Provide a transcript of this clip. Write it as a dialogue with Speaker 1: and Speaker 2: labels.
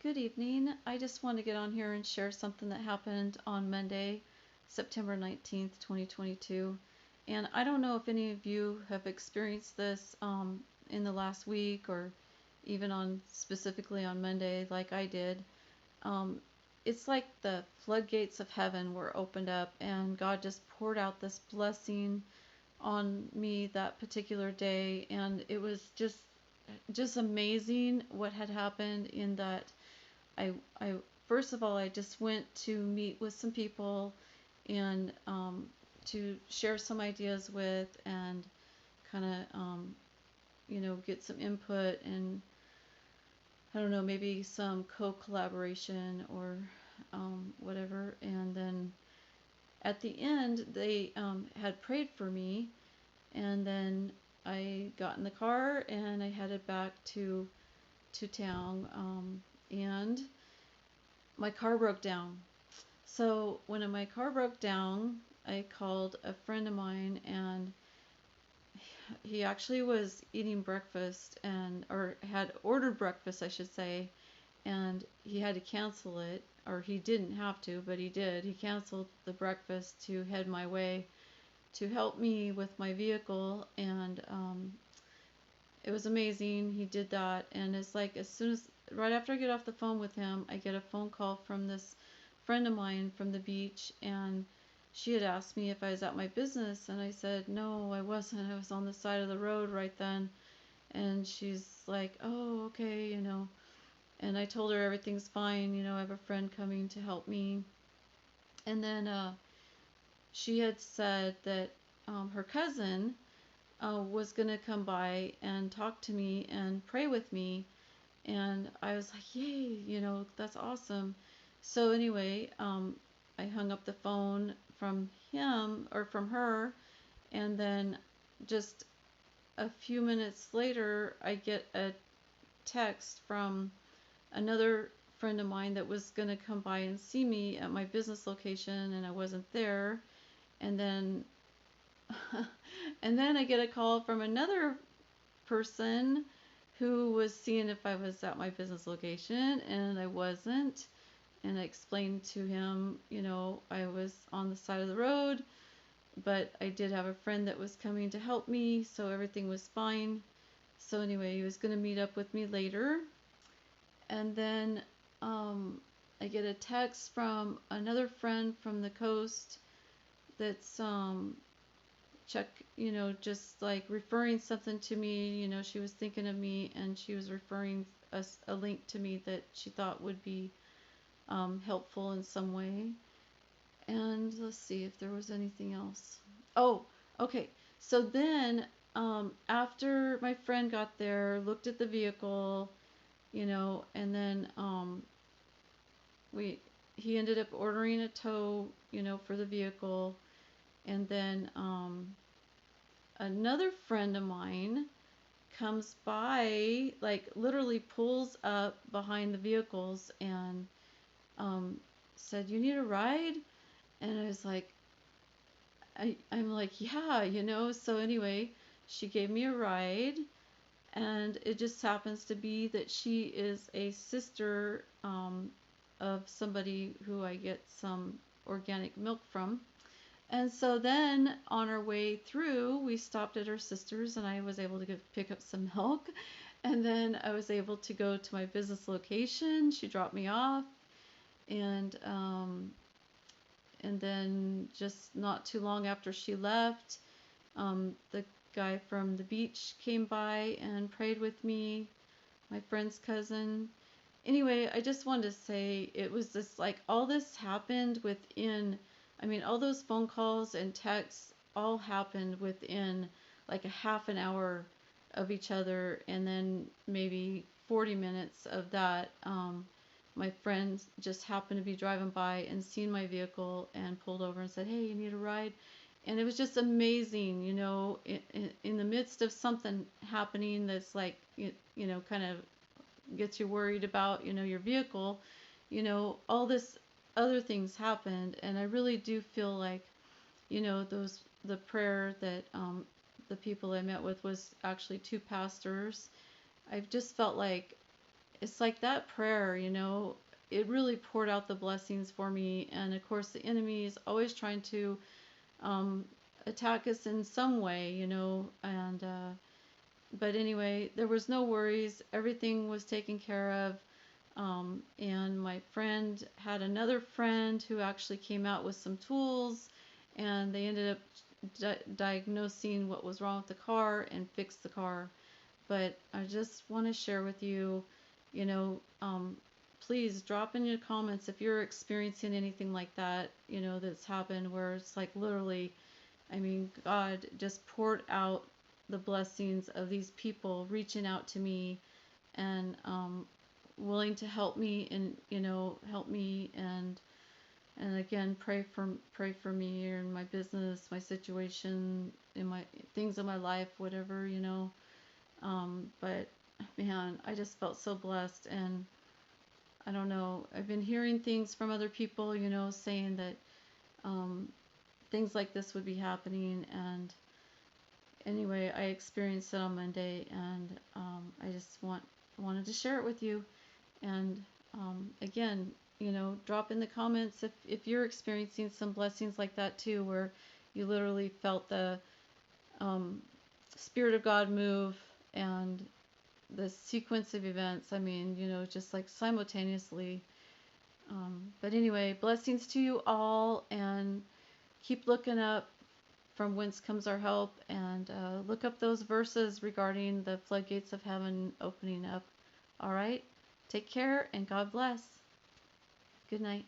Speaker 1: Good evening. I just want to get on here and share something that happened on Monday, September 19th, 2022. And I don't know if any of you have experienced this in the last week or even on specifically on Monday, like I did. Um, it's like the floodgates of heaven were opened up, and God just poured out this blessing on me that particular day. And it was just amazing what had happened in that I first of all, I just went to meet with some people and to share some ideas with and kind of get some input and I don't know, maybe some co-collaboration or whatever. And then at the end, they had prayed for me, and then I got in the car and I headed back to town, and my car broke down. So when my car broke down, I called a friend of mine, and he actually was eating breakfast or had ordered breakfast, I should say, and he had to cancel it, or he didn't have to, but he did. He canceled the breakfast to head my way to help me with my vehicle, and it was amazing. He did that, and it's like as soon as right after I get off the phone with him, I get a phone call from this friend of mine from the beach, and she had asked me if I was at my business, and I said no, I wasn't. I was on the side of the road right then. And she's like, oh, okay, and I told her everything's fine, I have a friend coming to help me. And then she had said that her cousin was going to come by and talk to me and pray with me. And I was like, yay, that's awesome. So anyway, I hung up the phone from him or from her, and then just a few minutes later, I get a text from another friend of mine that was going to come by and see me at my business location, and I wasn't there. And then and then I get a call from another person who was seeing if I was at my business location, and I wasn't. And I explained to him, I was on the side of the road, but I did have a friend that was coming to help me, so everything was fine. So anyway, he was going to meet up with me later. And then I get a text from another friend from the coast that's check, just like referring something to me. She was thinking of me, and she was referring a link to me that she thought would be helpful in some way. And let's see if there was anything else. Oh, okay. So then, after my friend got there, looked at the vehicle, and then we he ended up ordering a tow, for the vehicle, and then another friend of mine comes by, like literally pulls up behind the vehicles and said, "You need a ride?" And I was like, I'm like, yeah, So anyway, she gave me a ride, and it just happens to be that she is a sister of somebody who I get some organic milk from. And so then on our way through, we stopped at her sister's, and I was able to pick up some milk. And then I was able to go to my business location. She dropped me off, and then just not too long after she left, the guy from the beach came by and prayed with me, my friend's cousin. Anyway, I just wanted to say it was this like all this happened within, I mean, all those phone calls and texts all happened within like a half an hour of each other, and then maybe 40 minutes of that. My friend just happened to be driving by and seen my vehicle and pulled over and said, "Hey, you need a ride?" And it was just amazing, in the midst of something happening that's like, kind of gets you worried about, your vehicle, all this other things happened. And I really do feel like, the prayer that the people I met with was actually two pastors. I've just felt like it's like that prayer, it really poured out the blessings for me. And of course, the enemy is always trying to um, attack us in some way, and but anyway, there was no worries. Everything was taken care of. And my friend had another friend who actually came out with some tools, and they ended up diagnosing what was wrong with the car and fixed the car. But I just want to share with you, you know, um, please drop in your comments if you're experiencing anything like that, that's happened where it's like literally, I mean, God just poured out the blessings of these people reaching out to me and willing to help me and help me and again pray for me and my business, my situation, in my things in my life, whatever. But man, I just felt so blessed. And I don't know, I've been hearing things from other people, saying that um, things like this would be happening. And anyway, I experienced it on Monday, and I just wanted to share it with you. And again, drop in the comments if you're experiencing some blessings like that too, where you literally felt the um, Spirit of God move and the sequence of events. I mean, just like simultaneously. But anyway, blessings to you all, and keep looking up from whence comes our help, and look up those verses regarding the floodgates of heaven opening up. All right? Take care, and God bless. Good night.